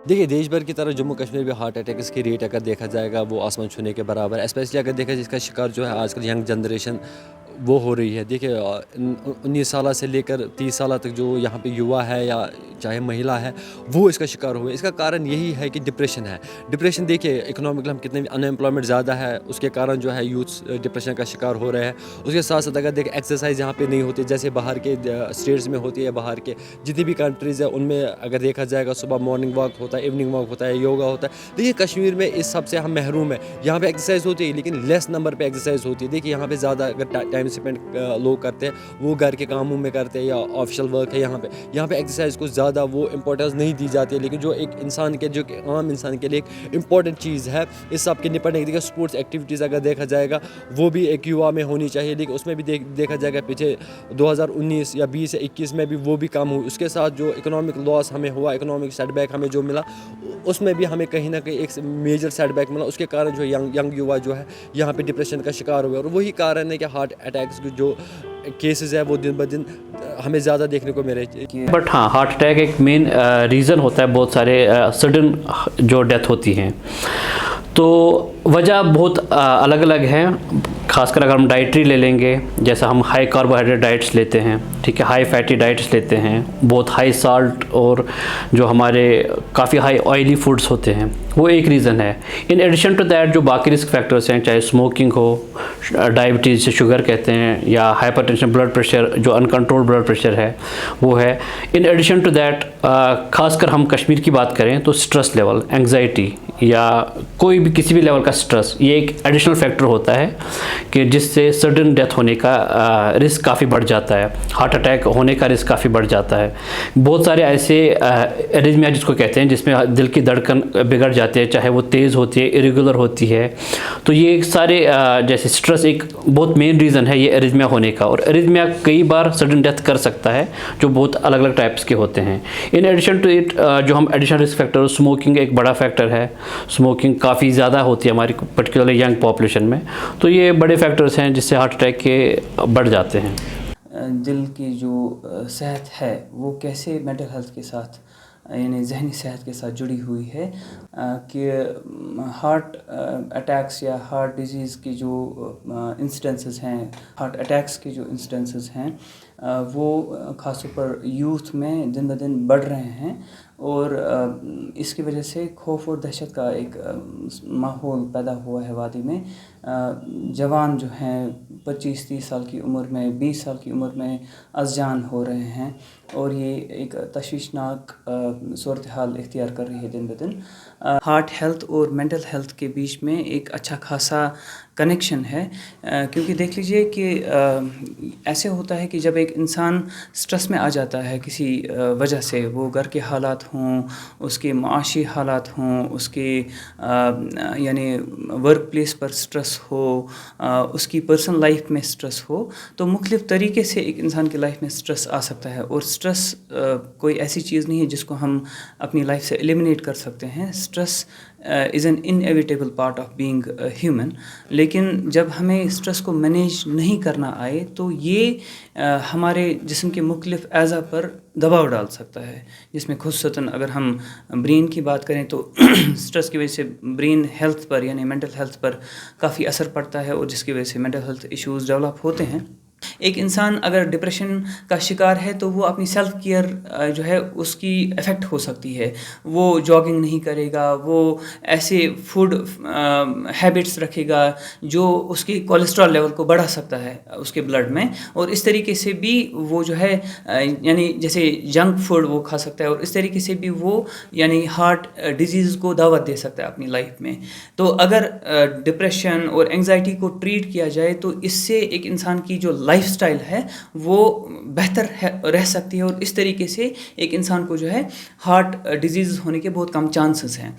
देखिए देश भर की तरह जम्मू कश्मीर में हार्ट अटैक्स की रेट अगर देखा जाएगा वो आसमान छूने के बराबर है। स्पेशली अगर देखा जाए इसका शिकार जो है आजकल यंग जनरेशन वो हो रही है। देखिए 19 साल से लेकर 30 साल तक जो यहाँ पे युवा है या चाहे महिला है वो इसका शिकार हुए। इसका कारण यही है कि डिप्रेशन है। डिप्रेशन देखिए इकोनॉमिकल हम कितने अनएम्प्लॉयमेंट ज़्यादा है उसके कारण जो है यूथ डिप्रेशन का शिकार हो रहे हैं। उसके साथ साथ अगर देखें एक्सरसाइज यहाँ पे नहीं होती जैसे बाहर के स्टेट्स में होती है। बाहर के जितनी भी कंट्रीज़ है उनमें अगर देखा जाएगा सुबह मॉर्निंग वॉक होता है, इवनिंग वॉक होता है, योगा होता है। देखिए कश्मीर में इस सब से हम महरूम है। यहाँ पे एक्सरसाइज होती है लेकिन लेस नंबर पे एक्सरसाइज होती है। देखिए यहाँ पे ज़्यादा अगर टाइम स्पेंड लोग करते हैं वो घर के कामों में करते हैं या ऑफिशियल वर्क है। यहाँ पे एक्सरसाइज को ज़्यादा वो इंपॉर्टेंस नहीं दी जाती है। लेकिन जो एक इंसान के जो आम इंसान के लिए एक इम्पॉर्टेंट चीज़ है इस सब के निपटने के लिए स्पोर्ट्स एक्टिविटीज़ अगर देखा जाएगा वो भी एक युवा में होनी चाहिए। लेकिन उसमें भी देखा जाएगा पीछे 2019 या 20 या 21 में भी वो भी कम हुई। उसके साथ जो इकोनॉमिक लॉस हमें हुआ, इकोनॉमिक सेटबैक हमें जो मिला उसमें भी हमें कहीं ना कहीं एक मेजर सेटबैक मिला। उसके कारण जो यंग युवा जो है यहाँ पे डिप्रेशन का शिकार हुआ और वही कारण है कि हार्ट अटैक्स की जो केसेस है वो दिन ब दिन हमें ज़्यादा देखने को मिले। बट हाँ, हार्ट अटैक एक मेन रीज़न होता है। बहुत सारे सडन जो डेथ होती हैं तो वजह बहुत अलग अलग हैं। खासकर अगर हम डाइटरी ले लेंगे, जैसा हम हाई कार्बोहाइड्रेट डाइट्स लेते हैं, ठीक है, हाई फैटी डाइट्स लेते हैं, बहुत हाई साल्ट और जो हमारे काफ़ी हाई ऑयली फूड्स होते हैं, वो एक रीज़न है। इन एडिशन टू दैट जो बाकी रिस्क फैक्टर्स हैं, चाहे स्मोकिंग हो, डायबिटीज़ से शुगर कहते हैं, या हाइपरटेंशन ब्लड प्रेशर जो अनकंट्रोल्ड ब्लड प्रेशर है वो है। इन एडिशन टू दैट खासकर हम कश्मीर की बात करें तो स्ट्रेस लेवल, एंग्जाइटी या कोई भी किसी भी लेवल का स्ट्रेस, ये एक एडिशनल फैक्टर होता है कि जिससे सडन डेथ होने का रिस्क काफ़ी बढ़ जाता है, हार्ट अटैक होने का रिस्क काफ़ी बढ़ जाता है। बहुत सारे ऐसे एरिथमिया जिसको कहते हैं जिसमें दिल की धड़कन बिगड़ जाती है, चाहे वो तेज़ होती है, इरेगुलर होती है। तो ये सारे जैसे स्ट्रेस एक बहुत मेन रीज़न है ये एरिथमिया होने का। और एरिथमिया कई बार सडन डेथ कर सकता है जो बहुत अलग अलग टाइप्स के होते हैं। इन एडिशन टू इट जो हम एडिशनल रिस्क फैक्टर, स्मोकिंग एक बड़ा फैक्टर है। स्मोकिंग काफ़ी ज़्यादा होती है हमारी पर्टिकुलरली यंग पॉपुलेशन में, तो ये बड़े फैक्टर्स हैं जिससे हार्ट अटैक के बढ़ जाते हैं। दिल की जो सेहत है वो कैसे मेंटल हेल्थ के साथ यानी जहनी सेहत के साथ जुड़ी हुई है कि हार्ट अटैक्स या हार्ट डिजीज़ की जो इंसिडेंसेस हैं, हार्ट अटैक्स की जो इंसिडेंसेस हैं वो ख़ासतौर पर यूथ में दिन ब दिन बढ़ रहे हैं। और इसकी वजह से खौफ और दहशत का एक माहौल पैदा हुआ है वादी में। जवान जो हैं 25-30 साल की उम्र में, 20 साल की उम्र में अज़जान हो रहे हैं और ये एक तशवीशनाक सूरत हाल इख्तियार कर रही है दिन ब दिन। हार्ट हेल्थ और मेंटल हेल्थ के बीच में एक अच्छा खासा कनेक्शन है क्योंकि देख लीजिए कि ऐसे होता है कि जब एक इंसान स्ट्रेस में आ जाता है किसी वजह से, वो घर के हालात हों, उसके माशी हालात हों, उसके यानी वर्क प्लेस पर स्ट्रेस हो, उसकी पर्सनल लाइफ में स्ट्रेस हो, तो मुख्तलिफ़ तरीके से एक इंसान की लाइफ में स्ट्रेस आ सकता है। और स्ट्रेस कोई ऐसी चीज़ नहीं है जिसको हम अपनी लाइफ से एलिमिनेट कर सकते हैं। Stress is an inevitable part of being human. लेकिन जब हमें स्ट्रेस को मैनेज नहीं करना आए तो ये हमारे जिस्म के मुख्तलिफ़ अज़ा पर दबाव डाल सकता है, जिसमें खुसूसन अगर हम ब्रेन की बात करें तो स्ट्रेस की वजह से ब्रेन हेल्थ पर यानी मेंटल हेल्थ पर काफ़ी असर पड़ता है और जिसकी वजह से मेंटल हेल्थ इश्यूज़ डेवलप होते हैं। एक इंसान अगर डिप्रेशन का शिकार है तो वो अपनी सेल्फ केयर जो है उसकी इफ़ेक्ट हो सकती है। वो जॉगिंग नहीं करेगा, वो ऐसे फूड हैबिट्स रखेगा जो उसके कोलेस्ट्रॉल लेवल को बढ़ा सकता है उसके ब्लड में, और इस तरीके से भी वो जो है यानी जैसे जंक फूड वो खा सकता है और इस तरीके से भी वो यानी हार्ट डिजीज़ को दावत दे सकता है अपनी लाइफ में। तो अगर डिप्रेशन और एंग्जाइटी को ट्रीट किया जाए तो इससे एक इंसान की जो लाइफस्टाइल है वो बेहतर रह सकती है और इस तरीके से एक इंसान को जो है हार्ट डिजीज़ होने के बहुत कम चांसेस हैं।